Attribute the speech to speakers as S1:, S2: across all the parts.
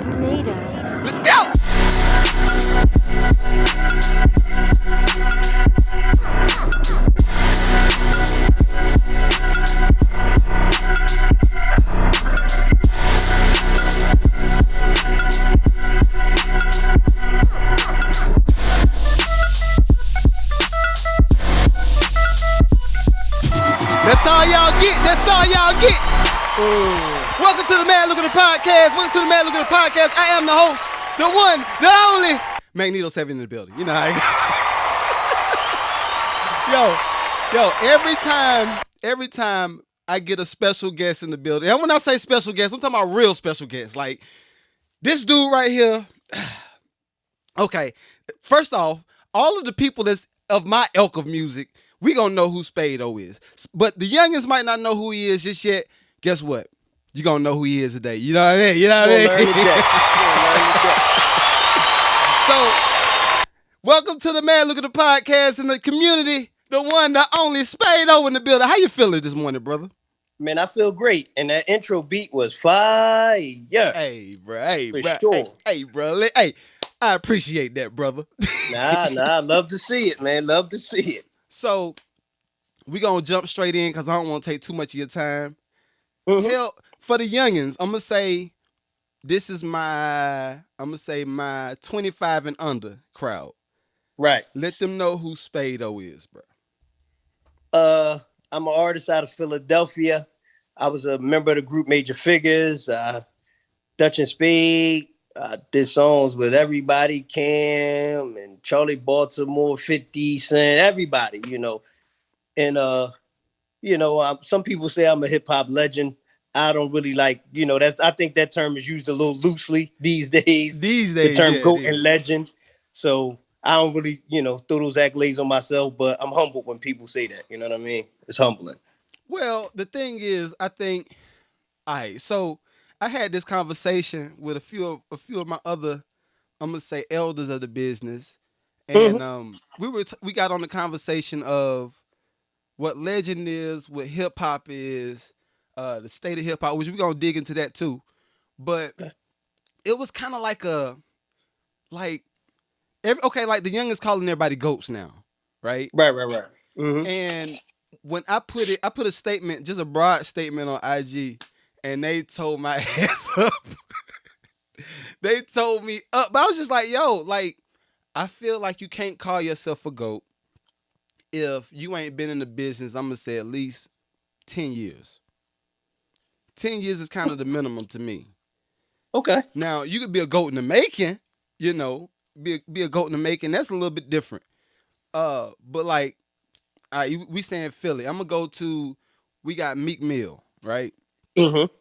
S1: Magneto.
S2: Let's go! That's all y'all get. That's all y'all get. Welcome to the Mad Lucrative Podcast. Welcome to the Mad Lucrative Podcast. I am the host, the one, the only Magneto 7 in the building. You know how every time I get a special guest in the building, and when I say special guest, I'm talking about real special guests. Like this dude right here. Okay, first off, all of the people that's of my ilk of music, we gonna know who Spade-O is. But the youngins might not know who he is just yet. Guess what? You gonna know who he is today. You know what I mean? You know what I mean? So, welcome to the Mad Lucrative Podcast in the community. The one, the only Spade-O in the building. How you feeling this morning, brother?
S3: Man, I feel great. And that intro beat was fire.
S2: Hey, bro. Hey,
S3: For
S2: bro.
S3: sure.
S2: Hey, bro. Hey, I appreciate that, brother.
S3: Nah. Love to see it, man. Love to see it.
S2: So, we gonna jump straight in because I don't want to take too much of your time.
S3: Mhm.
S2: For the youngins, I'm gonna say this is my 25 and under crowd.
S3: Right.
S2: Let them know who Spade-O is, bro.
S3: I'm an artist out of Philadelphia. I was a member of the group Major Figures, Dutch and Spade. Did songs with everybody, Cam and Charlie Baltimore, 50 Cent, everybody, you know. And some people say I'm a hip hop legend. I don't really like, I think that term is used a little loosely these days. The term GOAT and legend. So I don't really, throw those accolades on myself, but I'm humbled when people say that. You know what I mean? It's humbling.
S2: Well, the thing is, I think, all right, so I had this conversation with a few of my other, I'm gonna say, elders of the business, and we got on the conversation of what legend is, what hip hop is, the state of hip hop, which we're gonna dig into that too. But it was kind of like like the youngest calling everybody goats now, right?
S3: Right. Mm-hmm.
S2: And when I put a statement, just a broad statement on IG, and they told my ass up. They told me up, but I was just like, yo, like, I feel like you can't call yourself a GOAT if you ain't been in the business, I'm gonna say at least 10 years. 10 years is kind of the minimum to me.
S3: Okay.
S2: Now, you could be a GOAT in the making, be a GOAT in the making. That's a little bit different. But like, all right, we saying Philly. I'm gonna we got Meek Mill, right?
S3: Mm-hmm.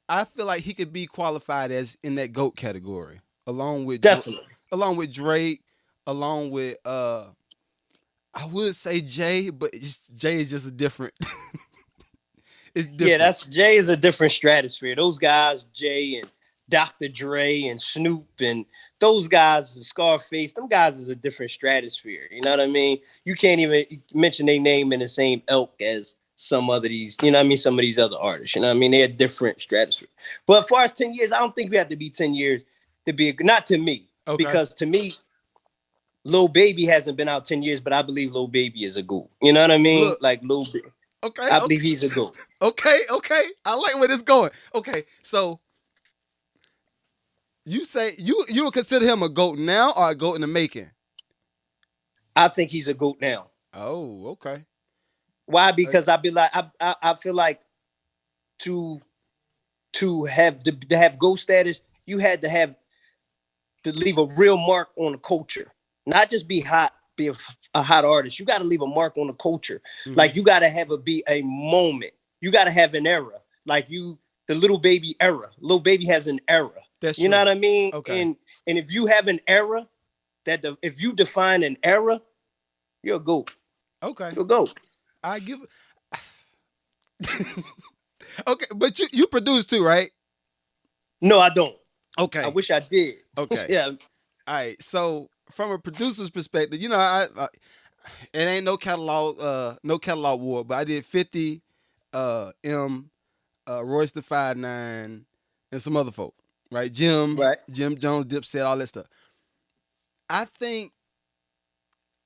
S2: I feel like he could be qualified as in that GOAT category, along with
S3: Definitely.
S2: along with Drake, along with I would say Jay, but Jay is just a different. It's different.
S3: Yeah, Jay is a different stratosphere. Those guys, Jay and Dr. Dre and Snoop and those guys, Scarface, them guys is a different stratosphere. You know what I mean? You can't even mention their name in the same ilk as some of these other artists. You know what I mean? They're a different stratosphere. But as far as 10 years, I don't think we have to be 10 years to be not to me.
S2: Okay.
S3: Because to me, Lil Baby hasn't been out 10 years, but I believe Lil Baby is a GOAT. You know what I mean?
S2: Look,
S3: like Lil Baby.
S2: Okay.
S3: I believe he's a GOAT.
S2: Okay. I like where this going. Okay, so you say you would consider him a GOAT now or a GOAT in the making?
S3: I think he's a GOAT now.
S2: Oh, okay.
S3: Why? Because I feel like to have GOAT status, you had to leave a real mark on the culture, not just be hot. Be a hot artist. You got to leave a mark on the culture. Mm-hmm. Like you got to be a moment. You got to have an era. Like the Lil Baby era. Lil Baby has an era.
S2: That's
S3: you
S2: true.
S3: know what I mean?
S2: Okay.
S3: And if you have an era, if you define an era, you're a GOAT.
S2: Okay.
S3: You're a GOAT.
S2: I give. Okay, but you produce too, right?
S3: No, I don't.
S2: Okay.
S3: I wish I did.
S2: Okay.
S3: Yeah.
S2: All right. So from a producer's perspective, I it ain't no catalog war, but I did 50, Royce the 5'9", and some other folk. right? Jim,
S3: Right.
S2: Jim Jones, Dipset, all that stuff. I think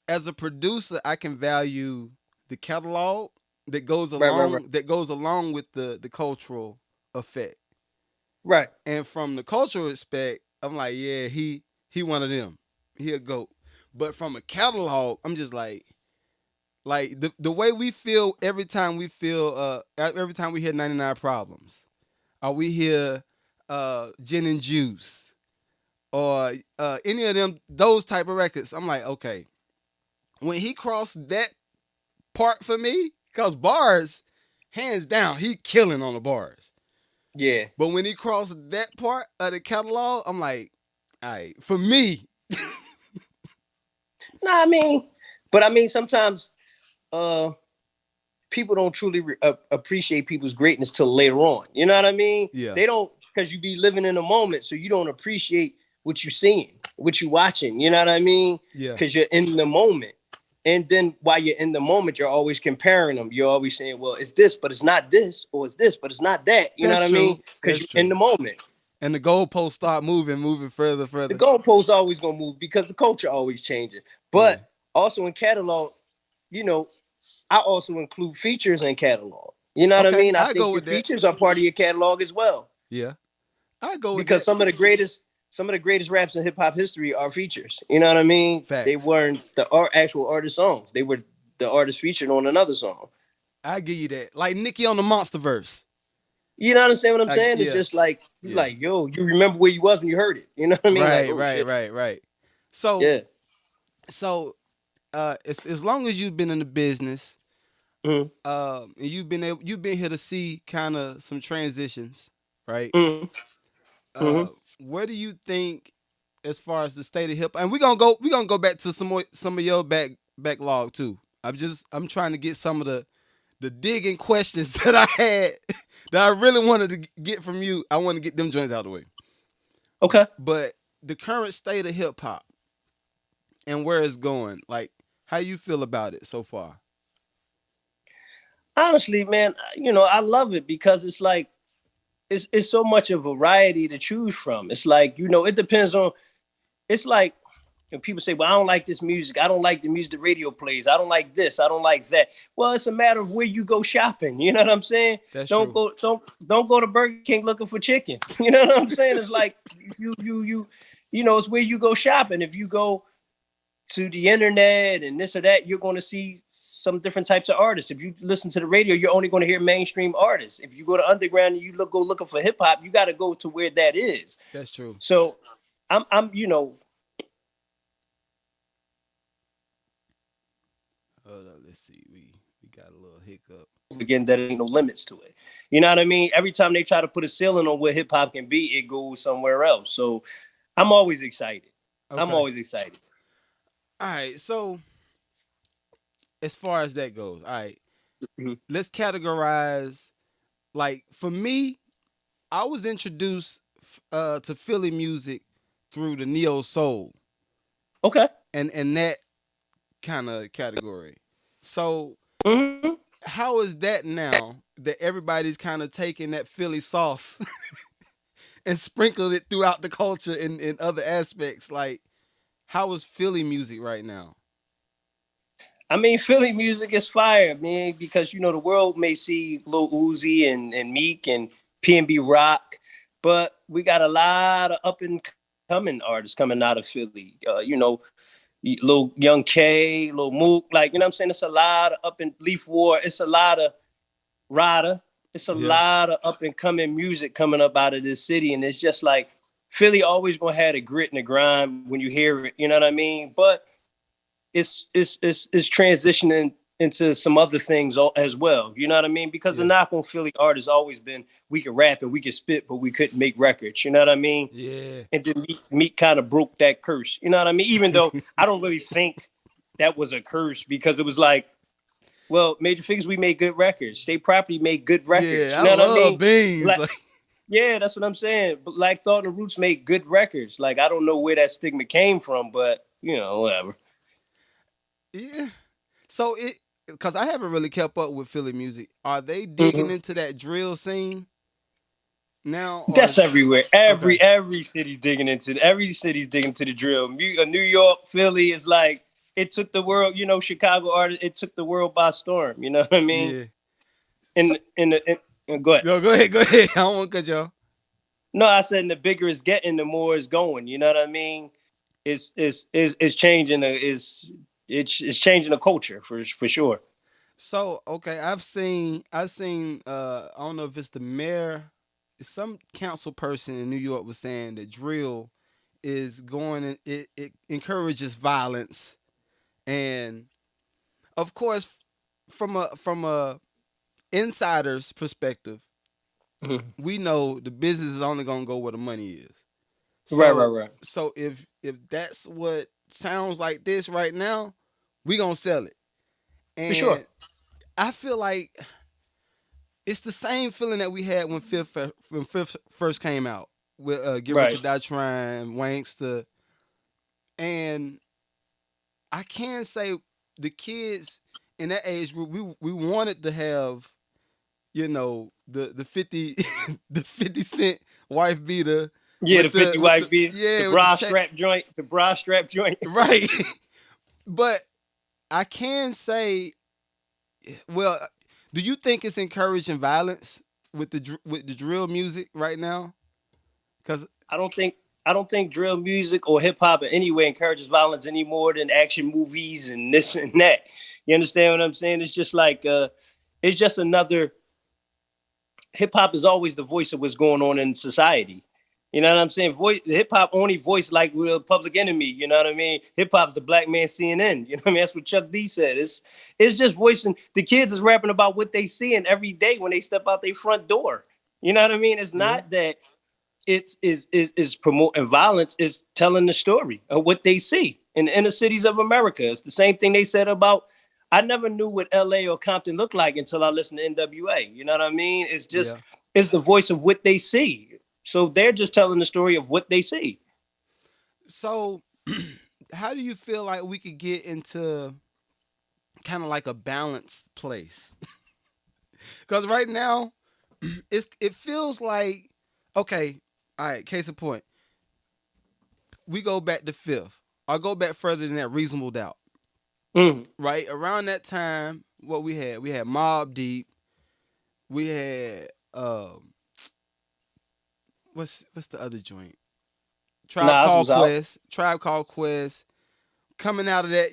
S2: as a producer, I can value the catalog
S3: Right. Right. Right.
S2: that goes along with the cultural effect.
S3: Right.
S2: And from the cultural aspect, I'm like, yeah, he one of them. He a goat. But from a catalog, I'm just like the way we feel every time we hear 99 Problems, or we hear Gin and Juice, or any of them those type of records. I'm like, okay, when he crossed that part for me, cause bars, hands down, he killing on the bars.
S3: Yeah.
S2: But when he crossed that part of the catalog, I'm like, all right, for me,
S3: Nah, I mean, but I mean, sometimes uh people don't truly appreciate people's greatness till later on. You know what I mean?
S2: yeah,
S3: They don't, because you be living in the moment, so you don't appreciate what you're seeing, what you're watching. You know what I mean?
S2: yeah,
S3: Because you're in the moment. And then while you're in the moment, you're always comparing them. You're always saying, well, it's this, but it's not this, or it's this, but it's not that. You know what
S2: that's
S3: I mean?
S2: true,
S3: Because
S2: that's
S3: you're in
S2: true.
S3: the moment.
S2: And the goalposts start moving further,
S3: The
S2: further.
S3: goalposts always gonna move because the culture always changing.
S2: Yeah.
S3: But also in catalog, you know, I also include features in catalog. You know what I
S2: Okay,
S3: mean? I
S2: I
S3: think
S2: go
S3: your
S2: with that.
S3: features are part of your catalog as well.
S2: Yeah, I go with
S3: Because
S2: that.
S3: some of the greatest raps in hip hop history are features. You know what I mean? They
S2: Facts.
S3: weren't the actual artist songs. They were the artist featured on another song.
S2: I give you that. Like Nicki on the Monsterverse.
S3: You know what I'm saying? What I'm saying? It's
S2: Yeah,
S3: just like you
S2: yeah.
S3: like, yo, you remember where you was when you heard it. You know what I mean? Like,
S2: Right,
S3: oh
S2: right,
S3: shit.
S2: right, right. So,
S3: Yeah.
S2: so, as long as you've been in the business,
S3: Mm-hmm.
S2: and you've been here to see kind of some transitions, right?
S3: Mm-hmm.
S2: Where do you think, as far as the state of hip, and we're gonna go back to some of your backlog too. I'm trying to get some of the digging questions that I had that I really wanted to get from you. I want to get them joints out of the way.
S3: Okay.
S2: But the current state of hip hop and where it's going, like how you feel about it so far?
S3: Honestly, man, I love it because it's like it's so much a variety to choose from. It's like, it depends on. It's like when people say, "Well, I don't like this music. I don't like the music the radio plays. I don't like this. I don't like that." Well, it's a matter of where you go shopping. You know what I'm saying?
S2: That's
S3: Don't
S2: true.
S3: go don't go to Burger King looking for chicken. You know what I'm saying? It's like it's where you go shopping. If you go to the internet and this or that, you're going to see some different types of artists. If you listen to the radio, you're only going to hear mainstream artists. If you go to underground and you go looking for hip hop, you got to go to where that is.
S2: That's true.
S3: So I'm
S2: Hold up, let's see. We got a little hiccup.
S3: again, that ain't no limits to it. You know what I mean? Every time they try to put a ceiling on what hip hop can be, it goes somewhere else. So I'm always excited. I'm
S2: Okay.
S3: always excited.
S2: All right. So as far as that goes, all right.
S3: Mhm.
S2: Let's categorize. Like for me, I was introduced to Philly music through the neo soul
S3: Okay.
S2: and that kind of category. So
S3: Mm-hmm.
S2: how is that now that everybody's kind of taking that Philly sauce and sprinkled it throughout the culture in other aspects? Like, how is Philly music right now?
S3: I mean, Philly music is fire, man, because the world may see Lil Uzi and Meek and P&B Rock, but we got a lot of up and coming artists coming out of Philly. Little Young K, Lil Mook, like what I'm saying. It's a lot of up and Leaf War. It's a lot of Rada. It's a
S2: Yeah,
S3: lot of up and coming music coming up out of this city, and it's just like Philly always gonna have a grit and a grind when you hear it. You know what I mean? But it's transitioning into some other things as well. You know what I mean? Because the
S2: yeah,
S3: knock on Philly art has always been we could rap and we could spit, but we couldn't make records. You know what I mean?
S2: yeah.
S3: And then Meek kind of broke that curse. You know what I mean? Even though I don't really think that was a curse because it was like, well, Major Figures, we made good records. State Property made good records.
S2: Yeah,
S3: You
S2: I
S3: know what I
S2: love
S3: mean?
S2: beans.
S3: Like,
S2: Like,
S3: yeah, that's what I'm saying. But Black Thought and Roots made good records. Like, I don't know where that stigma came from, but whatever.
S2: yeah. So because I haven't really kept up with Philly music. Are they digging
S3: Mhm.
S2: into that drill scene? now, or
S3: That's everywhere.
S2: okay,
S3: Every city's digging into the drill. New York, Philly is like it took the world. Chicago artist. It took the world by storm. You know what I mean?
S2: yeah. So,
S3: Go ahead.
S2: go ahead, go ahead. I don't want to cut y'all.
S3: No, I said the bigger it's getting, the more it's going. You know what I mean? It's changing. It's changing the culture for sure.
S2: So okay, I've seen I don't know if it's the mayor, some council person in New York was saying that drill is going and it encourages violence, and of course from a insider's perspective,
S3: Mhm.
S2: we know the business is only gonna go where the money is.
S3: Right, right,
S2: So
S3: right.
S2: so if that's what sounds like this right now, we gonna sell it.
S3: For sure.
S2: And I feel like it's the same feeling that we had when Fifth first came out with Get Rich or
S3: Right.
S2: Die Trying, Wankster, and I can say the kids in that age group we wanted to have the 50 the 50 cent wife beater
S3: Yeah, the 50
S2: with
S3: wife
S2: the
S3: beat, the
S2: yeah with the
S3: bra
S2: check
S3: strap joint, the bra strap joint.
S2: right. But I can say, well, do you think it's encouraging violence with with the drill music right now? Because
S3: I don't think I don't think drill music or hip hop in any way encourages violence any more than action movies and this and that. You understand what I'm saying? It's just like it's just another hip hop is always the voice of what's going on in society. You know what I'm saying? Hip hop only voice like real Public Enemy. You know what I mean? Hip hop's the black man CNN. You know what I mean? That's what Chuck D said. It's just voicing. The kids is rapping about what they seeing every day when they step out their front door. You know what I mean? It's
S2: yeah,
S3: not that it's promoting violence. It's telling the story of what they see in the inner cities of America. It's the same thing they said about. I never knew what LA or Compton looked like until I listened to NWA. You know what I mean? It's just
S2: yeah.
S3: it's the voice of what they see. So they're just telling the story of what they see.
S2: So, how do you feel like we could get into kind of like a balanced place? Because right now, it feels like okay. All right, case in point, we go back to Fifth. I'll go back further than that. Reasonable Doubt.
S3: Mhm.
S2: Right around that time, what we had Mob Deep. We had what's the other joint?
S3: Nas was out.
S2: Tribe Called Quest. Coming out of that,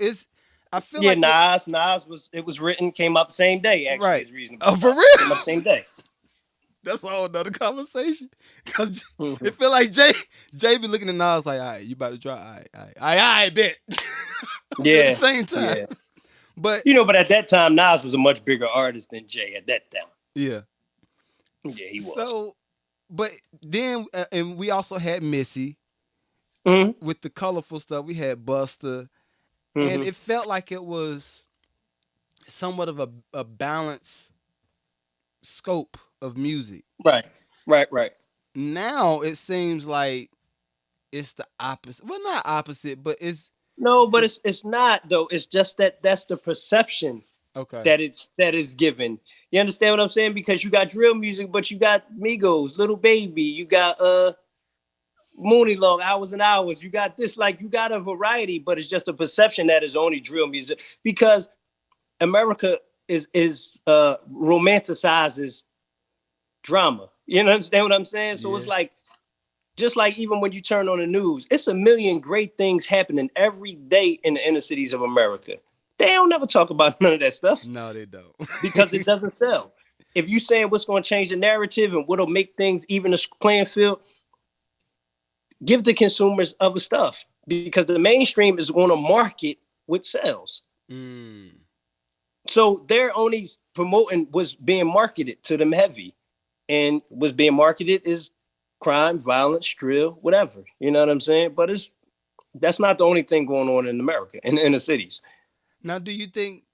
S2: it's. I feel
S3: Yeah,
S2: like it.
S3: Nas was it was written, came out the same day, actually,
S2: Right.
S3: is reasonable
S2: Oh, for
S3: doubt. Came out
S2: real?
S3: the same day.
S2: That's a whole nother conversation. Cause
S3: Mhm.
S2: it feel like Jay be looking at Nas like, all right, you about to drop, all right, bet. At the
S3: Yeah,
S2: same time,
S3: yeah.
S2: but
S3: But at that time, Nas was a much bigger artist than Jay at that time.
S2: yeah.
S3: Yeah, he was.
S2: So, but then, and we also had Missy
S3: Hmm.
S2: with the colorful stuff. We had Buster, and
S3: Hmm.
S2: it felt like it was somewhat of a balanced scope of music.
S3: Right, right, right.
S2: Now it seems like it's the opposite. Well, not opposite, but
S3: No, but
S2: it's
S3: it's not though. It's just that's the perception
S2: okay.
S3: that is given. You understand what I'm saying? Because you got drill music, but you got Migos, Little Baby, you got Mooney Long, Hours and Hours. You got this, like you got a variety, but it's just a perception that is only drill music because America is romanticizes drama. You understand what I'm saying? So it's
S2: Yeah.
S3: like just like even when you turn on the news, it's a million great things happening every day in the inner cities of America. They don't never talk about none of that stuff
S2: No, they don't.
S3: because it doesn't sell. If you saying what's going to change the narrative and what'll make things even a playing field, give the consumers other stuff because the mainstream is going to market with sales.
S2: mm,
S3: So they're only promoting what's being marketed to them heavy, and what's being marketed is crime, violence, drill, whatever. You know what I'm saying? But it's that's not the only thing going on in America in the cities.
S2: now, do you think?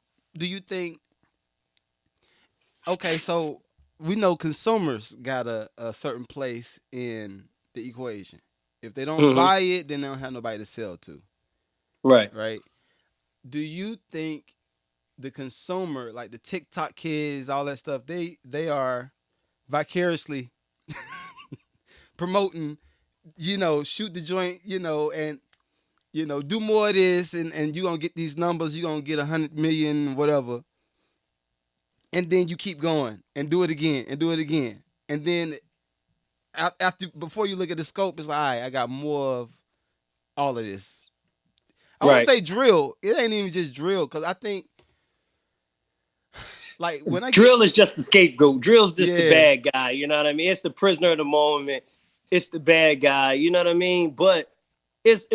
S2: Okay, so we know consumers got a certain place in the equation. If they don't
S3: Hmm.
S2: buy it, then they don't have nobody to sell to,
S3: Right.
S2: right? Do you think the consumer, like the TikTok kids, all that stuff, they are vicariously? promoting, shoot the joint, and do more of this, and you're gonna get these numbers, you're gonna get 100 million, whatever. And then you keep going and do it again and do it again. And then after before you look at the scope, it's like, all right, I got more of all of this. I won't
S3: Right.
S2: say drill. It ain't even just drill, because I think like when I get
S3: Drill is just the scapegoat. Drill's just the
S2: yeah,
S3: bad guy. You know what I mean? It's the prisoner of the moment. It's the bad guy. You know what I mean? But it's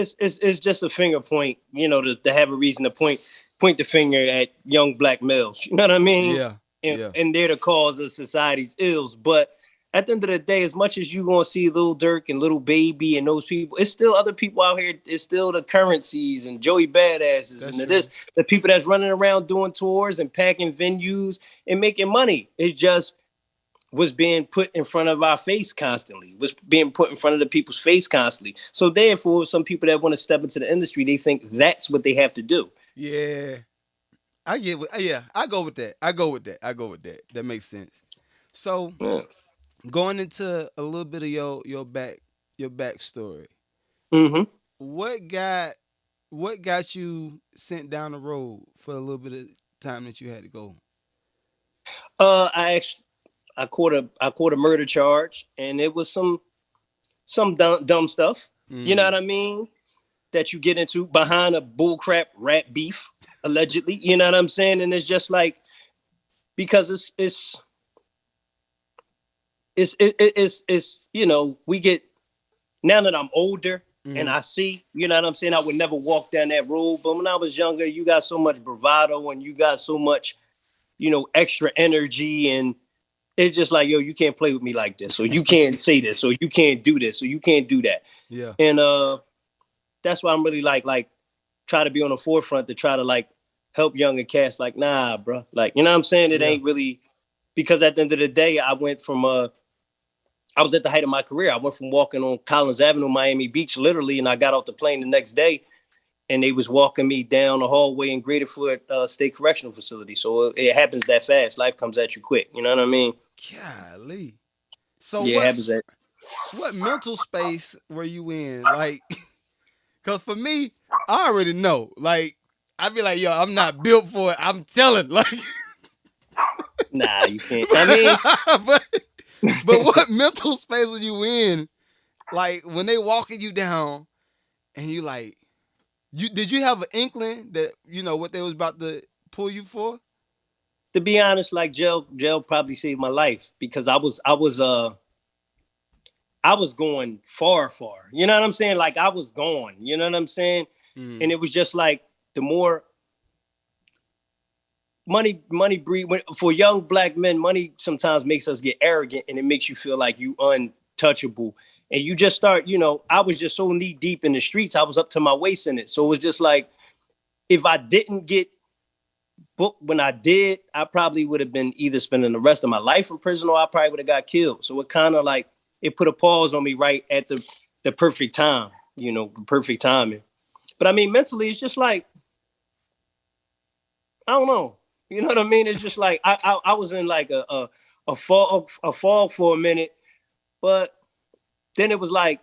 S3: just a finger point. To have a reason to point the finger at young black males. You know what I mean?
S2: yeah,
S3: And
S2: yeah,
S3: and they're the cause of society's ills. But at the end of the day, as much as you gonna see Lil Durk and Little Baby and those people, it's still other people out here. It's still the Currencies and Joey Badasses
S2: that's
S3: and
S2: true.
S3: the people that's running around doing tours and packing venues and making money. It's just was being put in front of our face constantly, was being put in front of the people's face constantly. So therefore, some people that want to step into the industry, they think that's what they have to do.
S2: Yeah, I get. Yeah, I go with that. I go with that. I go with that. That makes sense. So
S3: Yeah.
S2: going into a little bit of your backstory,
S3: Mm-hmm.
S2: what got what got you sent down the road for a little bit of time that you had to go?
S3: I actually I caught a murder charge, and it was some dumb stuff. You know
S2: Mm.
S3: what I mean? That you get into behind a bullcrap rat beef, allegedly. You know what I'm saying? And it's just like because it's we get now that I'm older and
S2: Mm.
S3: I see, you know what I'm saying? I would never walk down that road. But when I was younger, you got so much bravado and you got so much, extra energy. And it's just like, yo, you can't play with me like this. So you can't say this. So you can't do this. So you can't do that.
S2: Yeah.
S3: And that's why I'm really like try to be on the forefront to try to like help younger cats. Like, nah, bro. Like, you know what I'm saying? It
S2: Yeah.
S3: ain't really because at the end of the day, I was at the height of my career. I went from walking on Collins Avenue, Miami Beach, literally, and I got off the plane the next day, and they was walking me down the hallway in Graterford State Correctional Facility. So it happens that fast. Life comes at you quick. You know what I mean?
S2: Golly. So
S3: Yeah, it happens that.
S2: what mental space were you in? Like, cause for me, I already know. Like, I'd be like, yo, I'm not built for it. I'm telling. Like,
S3: Nah, you can't. I mean,
S2: but but what mental space were you in? Like when they walking you down and you like, did you have an inkling that what they was about to pull you for?
S3: to be honest, like jail probably saved my life because I was going far. You know what I'm saying? Like I was gone. You know what I'm saying? And
S2: Mm.
S3: it was just like the more money breed for young black men, money sometimes makes us get arrogant and it makes you feel like you untouchable. And you just start, I was just so knee deep in the streets, I was up to my waist in it. So it was just like if I didn't get booked when I did, I probably would have been either spending the rest of my life in prison or I probably would have got killed. So it kind of like it put a pause on me right at the perfect time, the perfect timing. But I mean, mentally, it's just like I don't know. You know what I mean? It's just like I was in like a fog for a minute, but then it was like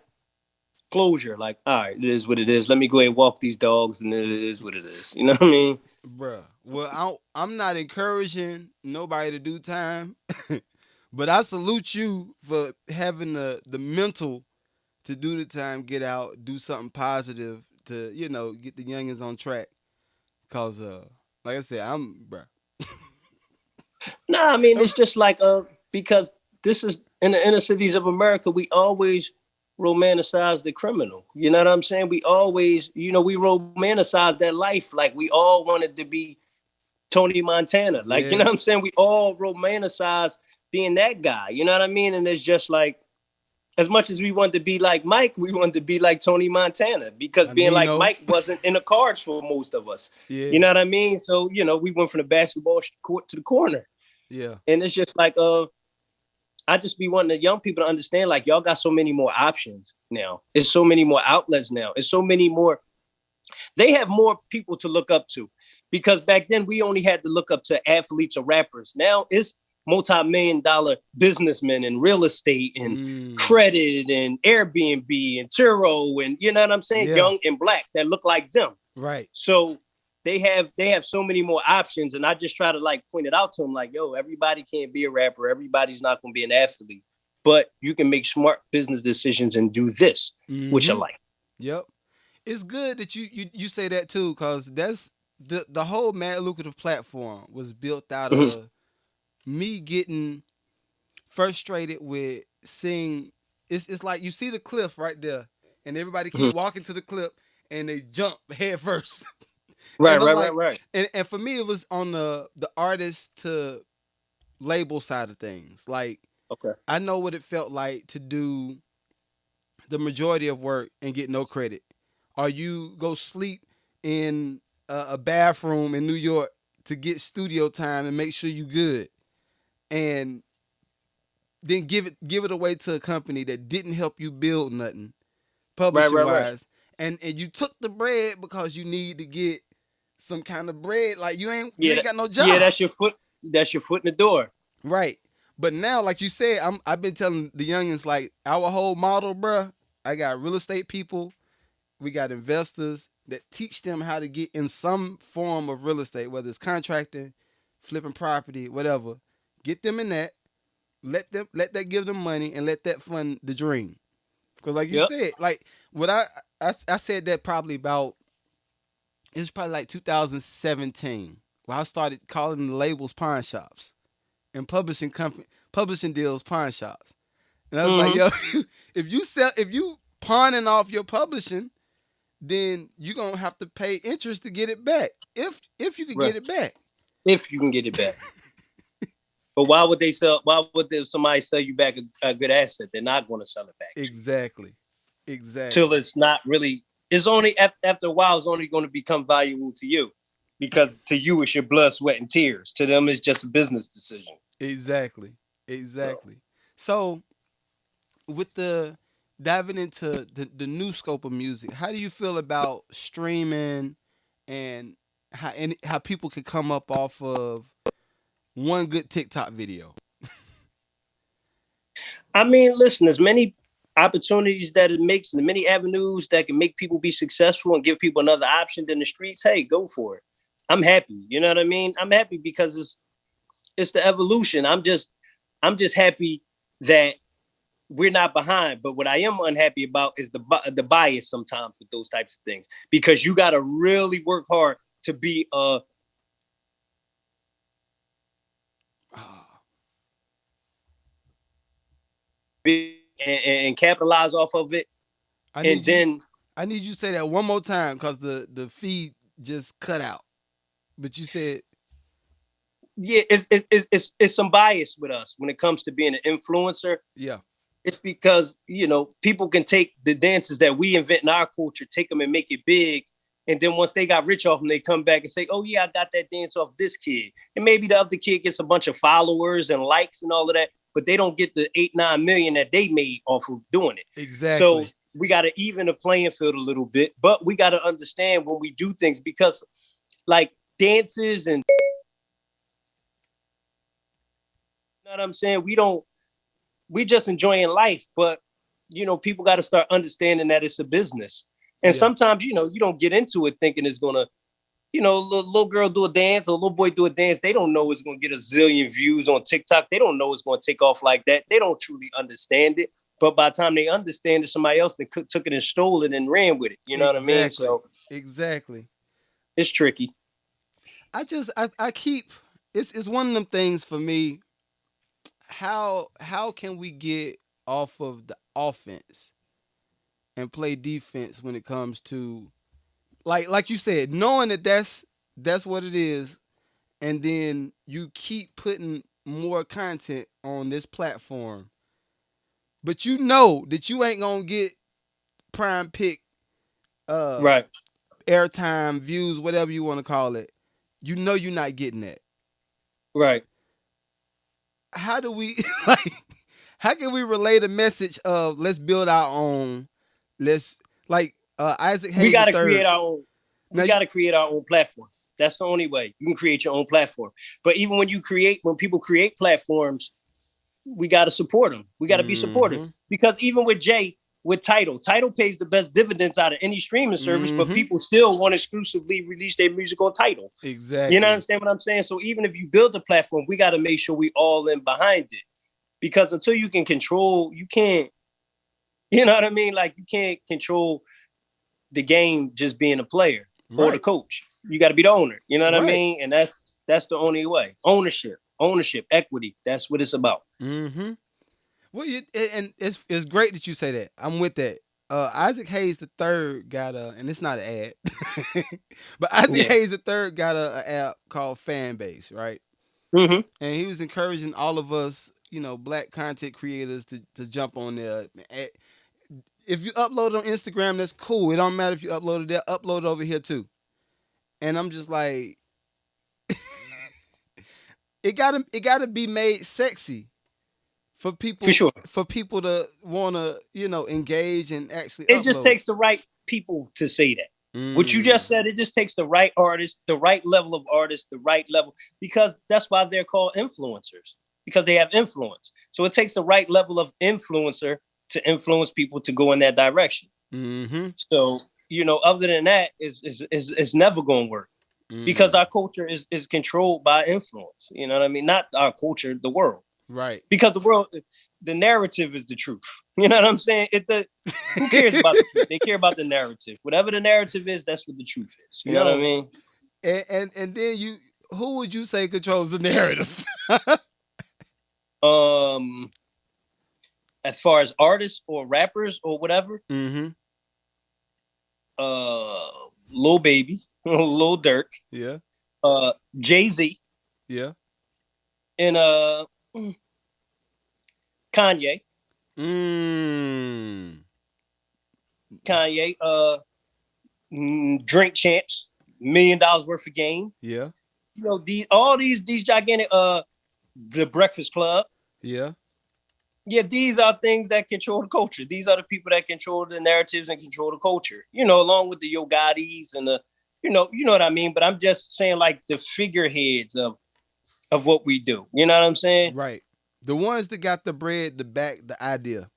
S3: closure. Like, all right, it is what it is. Let me go ahead and walk these dogs, and it is what it is. You know what I mean?
S2: Bruh. Well, I'm not encouraging nobody to do time, but I salute you for having the mental to do the time, get out, do something positive to get the youngins on track. Cause like I said, I'm bruh.
S3: Nah, I mean it's just like because this is in the inner cities of America, we always romanticize the criminal. You know what I'm saying? We always, we romanticize that life. Like we all wanted to be Tony Montana. Like, you know
S2: Yeah,
S3: what I'm saying? We all romanticize being that guy. You know what I mean? And it's just like as much as we wanted to be like Mike, we wanted to be like Tony Montana because being like
S2: Nino.
S3: Mike wasn't in the cards for most of us. You
S2: Yeah,
S3: know what I mean? So, we went from the basketball court to the corner.
S2: yeah.
S3: And it's just like I just be wanting the young people to understand, like, y'all got so many more options now. It's so many more outlets now. It's so many more. They have more people to look up to because back then we only had to look up to athletes or rappers. Now multi-million dollar businessmen in real estate and
S2: Mm.
S3: credit and Airbnb and Turo and you know what I'm saying,
S2: Yeah.
S3: young and black that look like them.
S2: Right.
S3: So they have so many more options, and I just try to like point it out to them, like, yo, everybody can't be a rapper, everybody's not going to be an athlete, but you can make smart business decisions and do this, which I
S2: Mm-hmm.
S3: like.
S2: Yep. It's good that you say that too, cause that's the whole Mad Lucrative platform was built out
S3: Mm-hmm.
S2: of me getting frustrated with seeing. It's like you see the cliff right there, and everybody keep
S3: Mm-hmm.
S2: walking to the cliff, and they jump head first.
S3: Right,
S2: And I'm
S3: right, right,
S2: like,
S3: right.
S2: and for me, it was on the artist to label side of things. Like,
S3: Okay.
S2: I know what it felt like to do the majority of work and get no credit, or you go sleep in a bathroom in New York to get studio time and make sure you good, and then give it away to a company that didn't help you build nothing
S3: Right,
S2: publishing
S3: right, right.
S2: wise, and you took the bread because you need to get some kind of bread. Like you
S3: Yeah,
S2: ain't got no
S3: yeah,
S2: job.
S3: that's your foot in the door.
S2: Right. But now, like you said, I've been telling the youngins, like, our whole model, bruh. I got real estate people, we got investors that teach them how to get in some form of real estate, whether it's contracting, flipping property, whatever. Get them in that. Let that give them money and let that fund the dream. Because like you
S3: Yep.
S2: said, like what I said that probably about, it was probably like 2017 where I started calling the labels pawn shops and publishing deals pawn shops. And I was like,
S3: Mm-hmm.
S2: yo, if you pawning off your publishing, then you're gonna have to pay interest to get it back. If you could
S3: Right.
S2: get it back.
S3: If you can get it back. But why would they sell? Why would somebody sell you back a good asset? They're not going to sell it back to you
S2: Exactly.
S3: till
S2: Exactly.
S3: it's not really. It's only after a while. It's only going to become valuable to you, because to you it's your blood, sweat, and tears. To them, it's just a business decision.
S2: Exactly.
S3: So,
S2: Exactly. So with the diving into the new scope of music, how do you feel about streaming and how people could come up off of one good TikTok video?
S3: I mean, listen, there's many opportunities that it makes, and many avenues that can make people be successful and give people another option than the streets. Hey, go for it. I'm happy. You know what I mean? I'm happy because it's the evolution. I'm just happy that we're not behind. But what I am unhappy about is the bias sometimes with those types of things, because you got to really work hard to be
S2: Ah,
S3: and capitalize off of it.
S2: I
S3: And
S2: need you.
S3: then
S2: I need you to say that one more time because the feed just cut out. But you said,
S3: yeah, it's some bias with us when it comes to being an influencer.
S2: yeah,
S3: It's because people can take the dances that we invent in our culture, take them and make it big, and then once they got rich off them, they come back and say, "Oh yeah, I got that dance off this kid," and maybe the other kid gets a bunch of followers and likes and all of that, but they don't get the 8-9 million that they made off of doing it. So
S2: exactly.
S3: we got to even the playing field a little bit, but we got to understand when we do things, because like dances and you know what I'm saying, we just enjoying life, but people got to start understanding that it's a business. And
S2: Yeah,
S3: sometimes, you don't get into it thinking it's gonna, little girl do a dance or little boy do a dance. They don't know it's gonna get a zillion views on TikTok. They don't know it's gonna take off like that. They don't truly understand it. But by the time they understand it, somebody else that took it and stole it and ran with it. You know what I mean?
S2: exactly.
S3: So
S2: Exactly.
S3: it's tricky.
S2: I keep, it's one of them things for me. How can we get off of the offense and play defense when it comes to, like you said, knowing that that's what it is, and then you keep putting more content on this platform, but you know that you ain't gonna get prime pick, uh
S3: Right.
S2: airtime, views, whatever you want to call it. You know you're not getting that.
S3: Right.
S2: How do we like? How can we relay the message of let's build our own? Let's, like, Isaac
S3: We
S2: Hayes the
S3: got to create
S2: third.
S3: our own.
S2: Now
S3: We got to create our own platform. That's the only way you can create your own platform. But even when people create platforms, we got to support them. We got to be supportive, because even with Jay, with Tidal pays the best dividends out of any streaming service, but people still want to exclusively release their music on Tidal.
S2: Exactly.
S3: You know, understand what I'm saying? So even if you build a platform, we got to make sure we all in behind it, because until you can control, you can't, you know what I mean? Like, you can't control the game just being a player or the coach. You got to be the owner. You know what I mean? And that's the only way. Ownership, equity. That's what it's about.
S2: Well, and it's great that you say that. I'm with that. Isaac Hayes the third got and it's not an ad, but Isaac Hayes the third got a app called Fanbase, right? And he was encouraging all of us, you know, black content creators to jump on there. If you upload it on Instagram, that's cool. It don't matter if you upload it there. Upload it over here too. And I'm just like, it gotta be made sexy for people.
S3: For sure.
S2: For people to want to, you know, engage and actually.
S3: It just takes the right people to say that. What you just said, it just takes the right artist, the right level of artist, the right level, because that's why they're called influencers, because they have influence. So it takes the right level of influencer to influence people to go in that direction. So, you know, other than that, it's never going to work, because our culture is controlled by influence. You know what I mean? Not our culture, the world.
S2: Right.
S3: Because the world, the narrative is the truth. You know what I'm saying? Who cares about the truth? They care about the narrative. Whatever the narrative is, that's what the truth is. You know what I mean?
S2: And then who would you say controls the narrative?
S3: As far as artists or rappers or whatever, Lil Baby, Lil Durk, Jay-Z, and Kanye. Kanye, Drink Champs, $1 million worth of game.
S2: Yeah.
S3: You know, all these gigantic the Breakfast Club.
S2: Yeah.
S3: Yeah, these are things that control the culture. These are the people that control the narratives and control the culture. You know, along with the Yo Gottis and the, you know what I mean. But I'm just saying, like, the figureheads of what we do. You know what I'm saying?
S2: Right. The ones that got the bread to back the idea,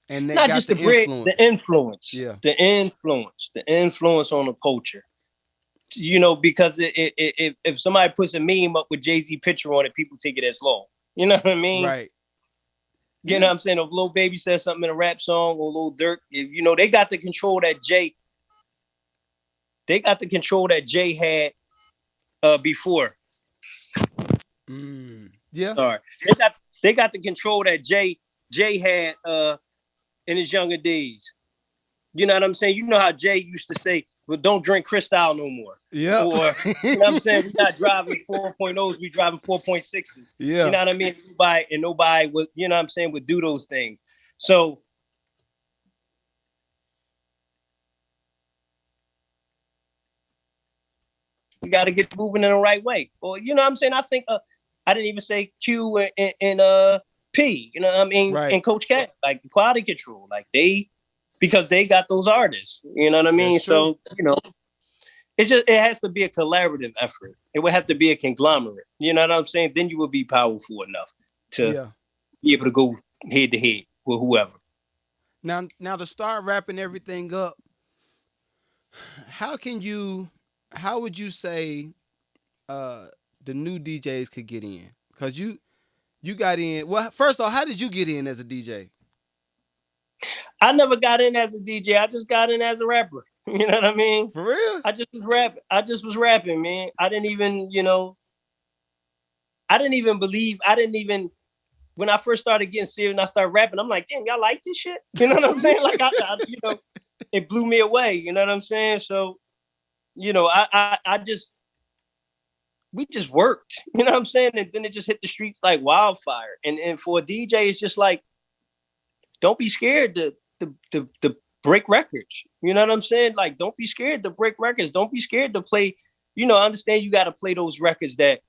S2: and that
S3: not
S2: got
S3: just the bread, the influence.
S2: Yeah,
S3: the influence on the culture. You know, because if somebody puts a meme up with Jay-Z picture on it, people take it as law. You know what I mean?
S2: Right.
S3: You know what I'm saying? If Lil Baby says something in a rap song, or Lil Durk, you know, they got the control that Jay. They got the control that Jay had before.
S2: Yeah.
S3: Sorry. They got the control that Jay had in his younger days. You know what I'm saying? You know how Jay used to say, well, don't drink Cristal no more.
S2: Yeah.
S3: Or, you know what I'm saying? We're not driving 4.0s, we driving 4.6s.
S2: Yeah.
S3: You know what I mean? Nobody would, you know what I'm saying, would do those things. So we got to get moving in the right way. Or, you know what I'm saying? I think I didn't even say Q and P, you know what I mean?
S2: Right.
S3: And Coach Cat, like quality control, like because they got those artists, you know what I mean? So, you know, it has to be a collaborative effort. It would have to be a conglomerate. You know what I'm saying? Then you would be powerful enough to be able to go head to head with whoever.
S2: Now to start wrapping everything up, how would you say the new DJs could get in? Because you got in. Well, first off, how did you get in as a DJ?
S3: I never got in as a DJ. I just got in as a rapper. You know what I mean?
S2: For real?
S3: I just was rapping, man. I didn't even believe. When I first started getting serious and I started rapping, I'm like, damn, y'all like this shit? You know what I'm saying? Like, it blew me away. You know what I'm saying? So, you know, we just worked. You know what I'm saying? And then it just hit the streets like wildfire. And for a DJ, it's just like, don't be scared to break records. You know what I'm saying? Like, don't be scared to break records. Don't be scared to play. You know, I understand you got to play those records that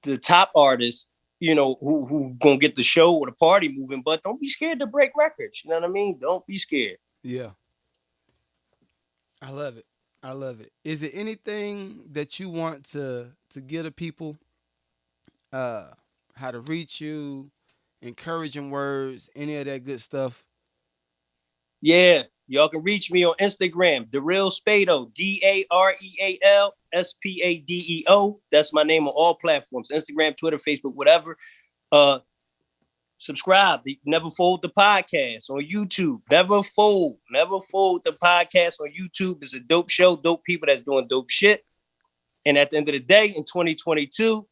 S3: the top artists, you know, who gonna get the show or the party moving. But don't be scared to break records. You know what I mean? Don't be scared.
S2: Yeah. I love it. I love it. Is it anything that you want to give to people? Uh, how to reach you, encouraging words, any of that good stuff?
S3: Yeah, y'all can reach me on Instagram, the real Spade-O, DAREALSPADEO. That's my name on all platforms: Instagram, Twitter, Facebook, whatever. Uh, Subscribe. Never Fold the podcast on YouTube. Never fold the podcast on YouTube. It's a dope show, dope people that's doing dope shit. And at the end of the day, in 2022,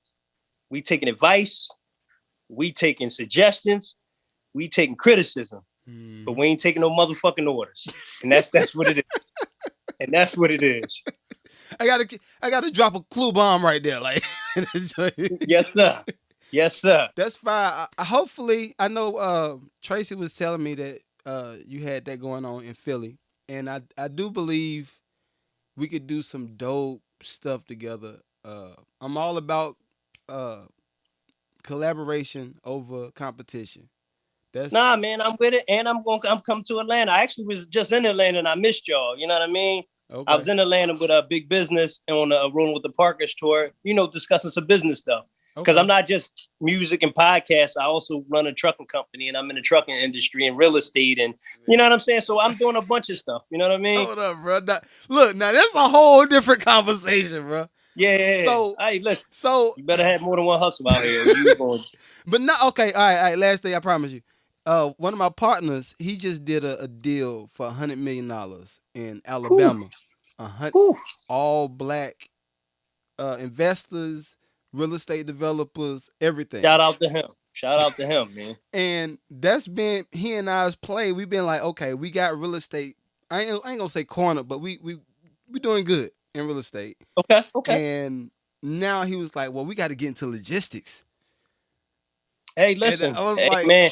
S3: we taking advice, we taking suggestions, we taking criticism, but we ain't taking no motherfucking orders. And that's what it is. And that's what it is.
S2: I gotta drop a clue bomb right there, like.
S3: Yes, sir. Yes, sir.
S2: That's fine. Hopefully, I know Tracee was telling me that you had that going on in Philly, and I do believe we could do some dope stuff together. I'm all about uh, collaboration over competition. That's
S3: Nah, man, I'm with it, and I'm come to Atlanta. I actually was just in Atlanta, and I missed y'all. You know what I mean?
S2: okay.
S3: I was in Atlanta with a big business on a Rolling with the Parkers tour. Discussing some business stuff. Because I'm not just music and podcasts. I also run a trucking company, and I'm in the trucking industry and real estate, and you know what I'm saying. So I'm doing a bunch of stuff. You know what I mean?
S2: Hold up, bro. Now that's a whole different conversation, bro.
S3: Yeah.
S2: So,
S3: hey, listen.
S2: So
S3: you better have more than one hustle out here.
S2: But not okay. All right. Last thing, I promise you. One of my partners, he just did a deal for $100 million in Alabama. All black investors, real estate developers, everything.
S3: Shout out to him, man.
S2: And that's been he and I's play. We've been like, okay, we got real estate. I ain't gonna say corner, but we doing good in real estate.
S3: Okay.
S2: And now he was like, well, we got to get into logistics.
S3: Hey, listen,
S2: I was like,
S3: man,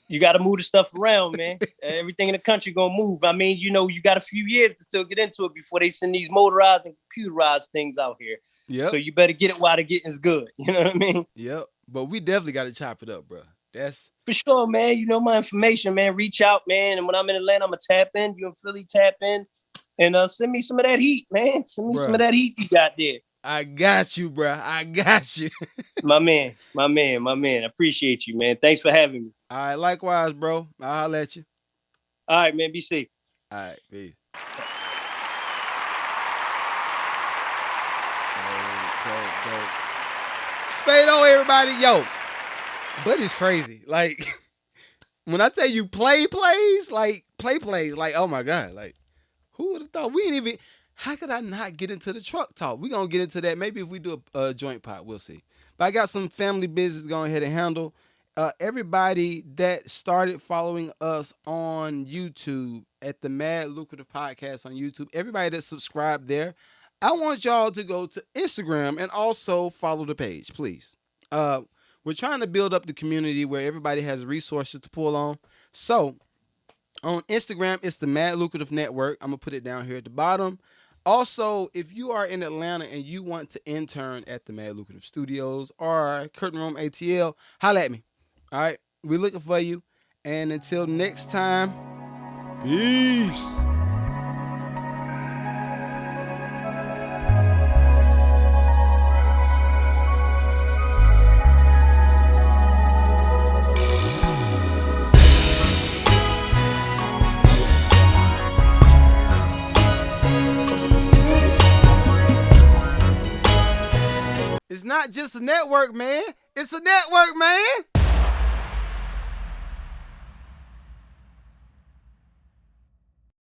S3: you got to move the stuff around, man. Everything in the country gonna move. I mean, you got a few years to still get into it before they send these motorized and computerized things out here.
S2: Yeah.
S3: So you better get it while the getting's good. You know what I mean?
S2: Yep. But we definitely got to chop it up, bro. That's
S3: for sure, man. You know my information, man. Reach out, man. And when I'm in Atlanta, I'm gonna tap in. You in Philly, tap in, and send me some of that heat, man. Send me some of that heat you got there.
S2: I got you, bro. I got you.
S3: my man. I appreciate you, man. Thanks for having me.
S2: All right, likewise, bro. I'll holler at you.
S3: All right, man. Be safe.
S2: All right, peace. Dope. Spade-O, everybody. Yo, Buddy's crazy. Like, when I tell you plays, like, oh my God. Like, who would have thought? We ain't even, how could I not get into the truck talk? We're going to get into that. Maybe if we do a joint pot, we'll see. But I got some family business going ahead and handle. Everybody that started following us on YouTube at the Mad Lucrative Podcast on YouTube, everybody that subscribed there, I want y'all to go to Instagram and also follow the page, please. We're trying to build up the community where everybody has resources to pull on. So on Instagram, it's the Mad Lucrative Network. I'm going to put it down here at the bottom. Also, if you are in Atlanta and you want to intern at the Mad Lucrative Studios or Curtain Room ATL, holla at me. All right, we're looking for you. And until next time, peace. It's not just a network, man. It's a network, man.